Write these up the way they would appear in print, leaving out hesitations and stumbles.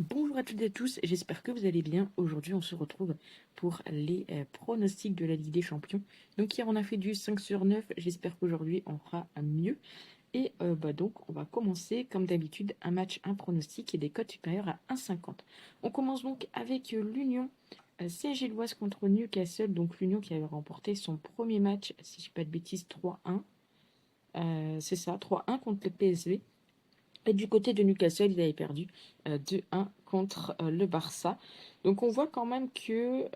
Bonjour à toutes et à tous, j'espère que vous allez bien. Aujourd'hui, on se retrouve pour les pronostics de la Ligue des Champions. Donc hier, on a fait du 5 sur 9, j'espère qu'aujourd'hui, on fera mieux. Et donc, on va commencer, comme d'habitude, un match, un pronostic et des cotes supérieures à 1,50. On commence donc avec l'Union Saint-Gilloise contre Newcastle. Donc l'Union qui avait remporté son premier match, si je ne dis pas de bêtises, 3-1. C'est ça, 3-1 contre le PSV. Et du côté de Newcastle, ils avaient perdu 2-1 contre le Barça. Donc on voit quand même que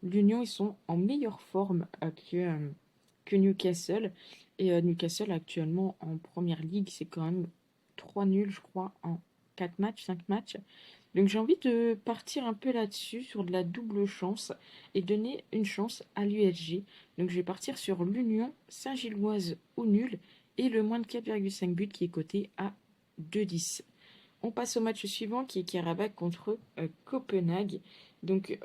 l'Union, ils sont en meilleure forme que Newcastle. Et Newcastle, actuellement, en première ligue, c'est quand même 3 nuls, je crois, en 4 matchs, 5 matchs. Donc j'ai envie de partir un peu là-dessus, sur de la double chance, et donner une chance à l'USG. Donc je vais partir sur l'Union Saint-Gilloise au nul, et le moins de 4,5 buts qui est coté à 2,10. On passe au match suivant qui est Karabakh contre Copenhague. Donc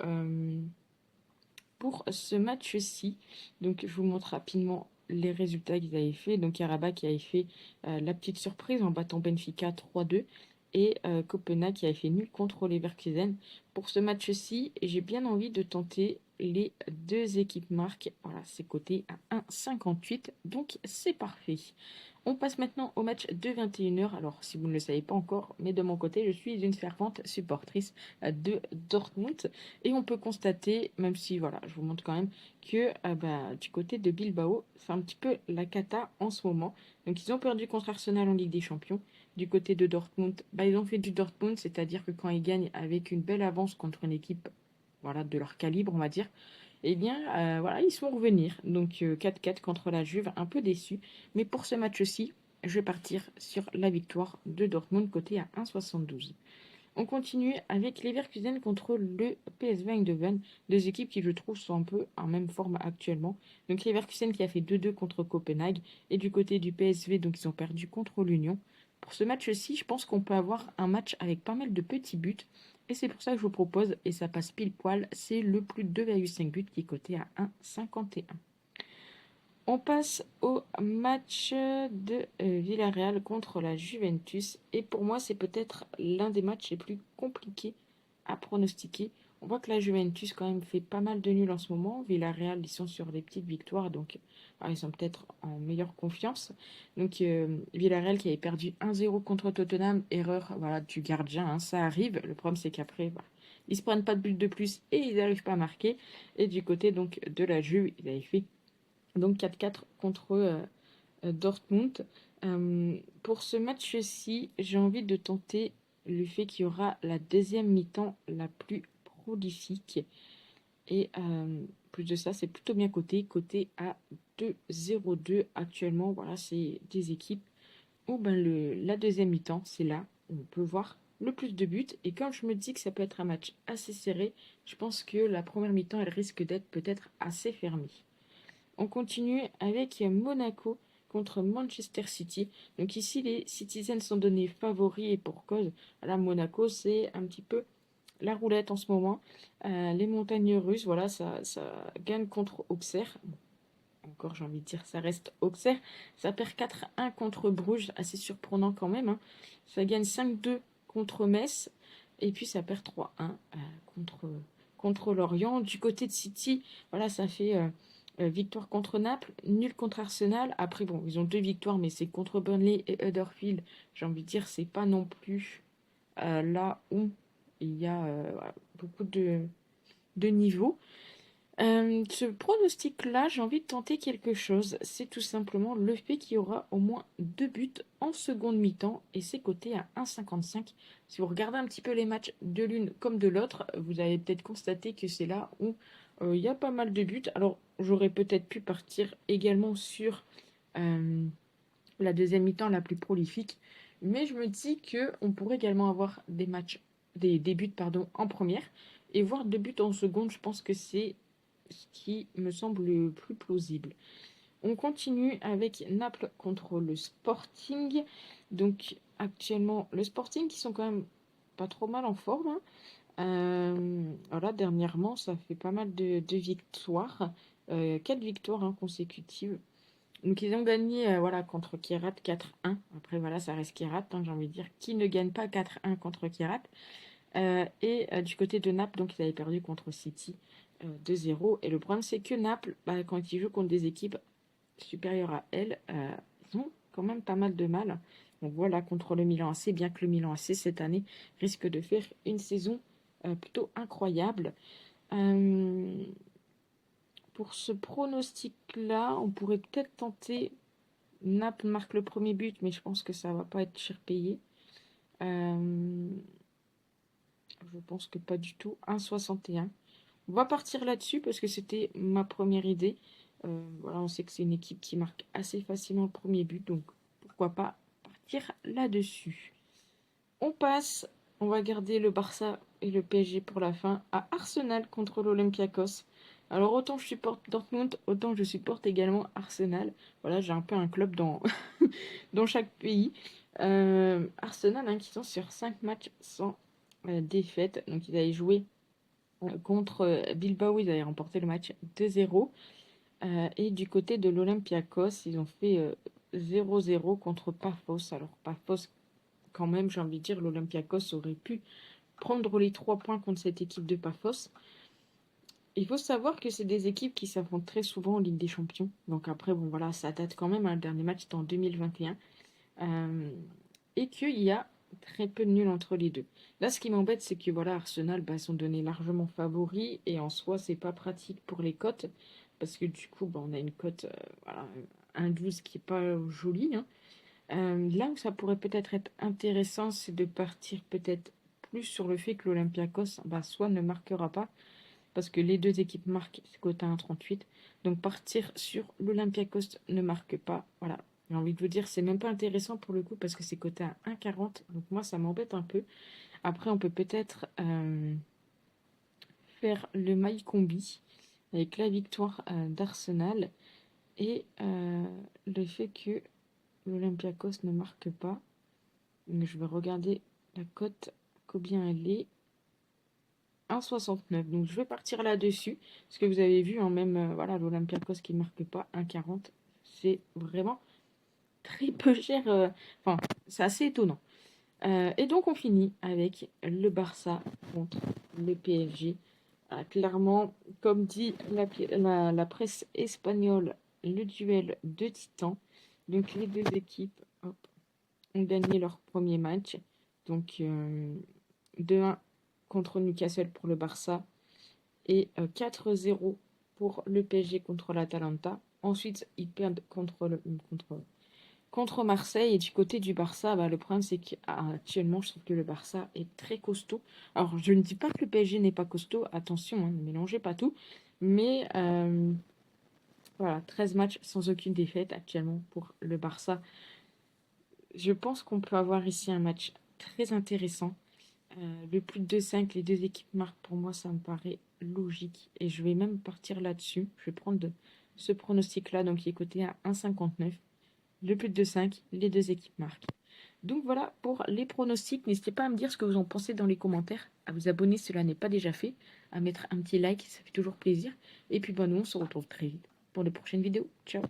pour ce match-ci, donc je vous montre rapidement les résultats qu'ils avaient fait. Donc Karabakh qui avait fait la petite surprise en battant Benfica 3-2 et Copenhague qui avait fait nul contre Leverkusen. Pour ce match-ci, j'ai bien envie de tenter les deux équipes marques. Voilà, c'est coté à 1,58, donc c'est parfait. On passe maintenant au match de 21h. Alors, si vous ne le savez pas encore, mais de mon côté, je suis une fervente supportrice de Dortmund. Et on peut constater, même si voilà, je vous montre quand même, que du côté de Bilbao, c'est un petit peu la cata en ce moment. Donc, ils ont perdu contre Arsenal en Ligue des Champions. Du côté de Dortmund, ils ont fait du Dortmund, c'est-à-dire que quand ils gagnent avec une belle avance contre une équipe voilà, de leur calibre, on va dire, eh bien, voilà, ils sont revenir. Donc 4-4 contre la Juve, un peu déçu. Mais pour ce match-ci, je vais partir sur la victoire de Dortmund, côté à 1,72. On continue avec Leverkusen contre le PSV Eindhoven, deux équipes qui je trouve sont un peu en même forme actuellement. Donc Leverkusen qui a fait 2-2 contre Copenhague et du côté du PSV donc ils ont perdu contre l'Union. Pour ce match-ci, je pense qu'on peut avoir un match avec pas mal de petits buts et c'est pour ça que je vous propose et ça passe pile poil, c'est le plus de 2,5 buts qui est coté à 1,51. On passe au match de Villarreal contre la Juventus. Et pour moi, c'est peut-être l'un des matchs les plus compliqués à pronostiquer. On voit que la Juventus, quand même, fait pas mal de nuls en ce moment. Villarreal, ils sont sur des petites victoires, donc ils sont peut-être en meilleure confiance. Donc, Villarreal qui avait perdu 1-0 contre Tottenham, erreur voilà, du gardien, hein, ça arrive. Le problème, c'est qu'après, ils se prennent pas de but de plus et ils n'arrivent pas à marquer. Et du côté donc de la Juve, ils avaient fait donc 4-4 contre Dortmund. Pour ce match-ci, j'ai envie de tenter le fait qu'il y aura la deuxième mi-temps la plus prolifique. Et plus de ça, c'est plutôt bien coté à 2,02 actuellement. Voilà, c'est des équipes où la deuxième mi-temps, c'est là où on peut voir le plus de buts. Et quand je me dis que ça peut être un match assez serré, je pense que la première mi-temps, elle risque d'être peut-être assez fermée. On continue avec Monaco contre Manchester City. Donc ici, les Citizens sont donnés favoris et pour cause. Là, Monaco, c'est un petit peu la roulette en ce moment. Les montagnes russes, voilà, ça gagne contre Auxerre. Encore, j'ai envie de dire, ça reste Auxerre. Ça perd 4-1 contre Bruges, assez surprenant quand même, hein. Ça gagne 5-2 contre Metz. Et puis ça perd 3-1 contre Lorient. Du côté de City, voilà, ça fait victoire contre Naples, nul contre Arsenal. Après, bon, ils ont deux victoires, mais c'est contre Burnley et Huddersfield. J'ai envie de dire, c'est pas non plus là où il y a voilà, beaucoup de niveaux. Ce pronostic-là, j'ai envie de tenter quelque chose. C'est tout simplement le fait qu'il y aura au moins deux buts en seconde mi-temps et c'est coté à 1,55. Si vous regardez un petit peu les matchs de l'une comme de l'autre, vous avez peut-être constaté que c'est là où il y a pas mal de buts. Alors, j'aurais peut-être pu partir également sur euh, la deuxième mi-temps la plus prolifique, mais je me dis que on pourrait également avoir des matchs, des buts pardon, en première et voir deux buts en seconde. Je pense que c'est ce qui me semble le plus plausible. On continue avec Naples contre le Sporting. Donc actuellement, le Sporting qui sont quand même pas trop mal en forme, hein. Voilà, dernièrement, ça fait pas mal de victoires. 4 victoires consécutives. Donc ils ont gagné voilà, contre Kierat 4-1. Après voilà, ça reste Kierat, hein, j'ai envie de dire. Qui ne gagne pas 4-1 contre Kierat? Du côté de Naples, donc ils avaient perdu contre City 2-0. Et le problème, c'est que Naples, bah, quand ils jouent contre des équipes supérieures à elles, ils ont quand même pas mal de mal. Donc voilà, contre le Milan AC, bien que le Milan AC, cette année, risque de faire une saison plutôt incroyable. Euh, pour ce pronostic-là, on pourrait peut-être tenter Naples marque le premier but, mais je pense que ça va pas être cher payé. Euh, je pense que pas du tout. 1,61. On va partir là-dessus parce que c'était ma première idée. Voilà, on sait que c'est une équipe qui marque assez facilement le premier but, donc pourquoi pas partir là-dessus. On passe, on va garder le Barça et le PSG pour la fin, à Arsenal contre l'Olympiakos. Alors autant je supporte Dortmund, autant je supporte également Arsenal. Voilà, j'ai un peu un club dans, dans chaque pays. Arsenal, hein, qui sont sur 5 matchs sans défaite. Donc ils avaient joué contre Bilbao, ils avaient remporté le match 2-0. Et du côté de l'Olympiakos, ils ont fait 0-0 contre Paphos. Alors Paphos, quand même, j'ai envie de dire, l'Olympiakos aurait pu prendre les 3 points contre cette équipe de Paphos. Il faut savoir que c'est des équipes qui s'affrontent très souvent en Ligue des Champions. Donc après, bon voilà, ça date quand même. Le dernier match c'était en 2021. Et qu'il y a très peu de nuls entre les deux. Là, ce qui m'embête, c'est que voilà, Arsenal bah, sont donnés largement favoris et en soi, c'est pas pratique pour les cotes parce que du coup, bah, on a une cote, voilà, 1,12 qui est pas jolie, hein. Là où ça pourrait peut-être être intéressant, c'est de partir peut-être plus sur le fait que l'Olympiakos bah, soit ne marquera pas parce que les deux équipes marquent, c'est coté à 1,38. Donc partir sur l'Olympiakos ne marque pas, voilà. J'ai envie de vous dire, c'est même pas intéressant pour le coup parce que c'est coté à 1,40. Donc moi, ça m'embête un peu. Après, on peut peut-être faire le mail combi avec la victoire d'Arsenal et le fait que l'Olympiakos ne marque pas. Donc, je vais regarder la cote, combien elle est. 1,69. Donc je vais partir là-dessus. Parce que vous avez vu, hein, même voilà, l'Olympiakos qui ne marque pas 1,40. C'est vraiment très peu cher. Enfin, c'est assez étonnant. Et donc on finit avec le Barça contre le PSG. Clairement, comme dit la presse espagnole, le duel de titans. Donc les deux équipes hop, ont gagné leur premier match. Donc 2-1 contre Newcastle pour le Barça et 4-0 pour le PSG contre l'Atalanta. Ensuite, ils perdent contre Marseille. Et du côté du Barça, bah, le problème, c'est qu'actuellement, je trouve que le Barça est très costaud. Alors, je ne dis pas que le PSG n'est pas costaud. Attention, hein, ne mélangez pas tout. Mais voilà, 13 matchs sans aucune défaite actuellement pour le Barça. Je pense qu'on peut avoir ici un match très intéressant. Le plus de 5, les deux équipes marquent, pour moi, ça me paraît logique. Et je vais même partir là-dessus. Je vais prendre ce pronostic-là, donc qui est coté à 1,59. Le plus de 5, les deux équipes marquent. Donc voilà pour les pronostics. N'hésitez pas à me dire ce que vous en pensez dans les commentaires, à vous abonner si cela n'est pas déjà fait, à mettre un petit like, ça fait toujours plaisir. Et puis nous on se retrouve très vite pour de prochaines vidéos. Ciao!